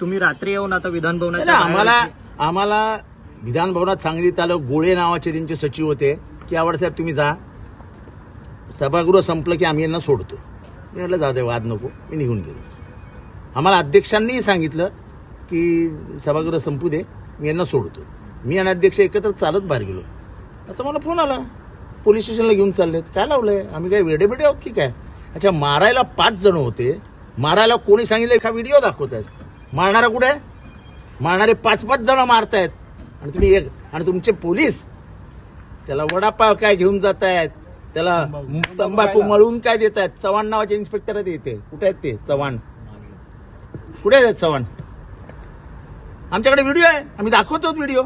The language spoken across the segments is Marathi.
तुम्ही रात्री येऊन आता विधान भवनात आम्हाला विधान भवनात सांगण्यात आलं, गोळे नावाचे त्यांचे सचिव होते की आवडसाहेब तुम्ही जा, सभागृह संपलं की आम्ही यांना सोडतो. मी म्हटलं जाऊ दे, वाद नको, मी निघून गेलो. आम्हाला अध्यक्षांनीही सांगितलं की सभागृह संपू दे, मी यांना सोडतो. मी आणि अध्यक्ष एकत्र चालत बाहेर गेलो. आता मला फोन आला, पोलीस स्टेशनला घेऊन चाललेत. काय लावलंय, आम्ही काय वेडेबिडे आहोत की काय? अच्छा, मारायला 5 जण होते, मारायला कोणी सांगितलं? एका व्हिडिओ दाखवत आहेत. मारणारा कुठे आहे? मारणारे 5-5 जण मारतायत आणि तुम्ही एक, आणि तुमचे पोलीस त्याला वडापाव काय घेऊन जात आहेत, त्याला तंबाखू मळून काय देत आहेत. चव्हाण नावाचे इन्स्पेक्टर आहेत इथे. कुठे आहेत ते चव्हाण? कुठे आहेत चव्हाण? आमच्याकडे व्हिडिओ आहे, आम्ही दाखवतो व्हिडिओ.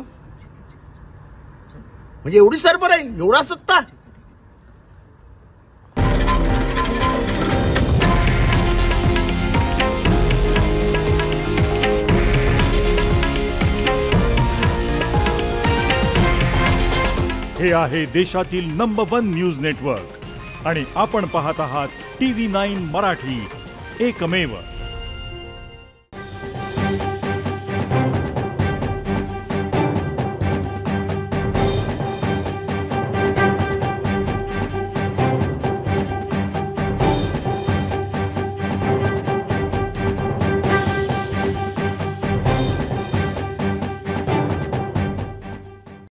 म्हणजे एवढी सरबर आहे, एवढा सत्ता. हे आहे देशातील नंबर 1 न्यूज नेटवर्क आणि आपण पाहत आहात TV9 मराठी, एकमेव.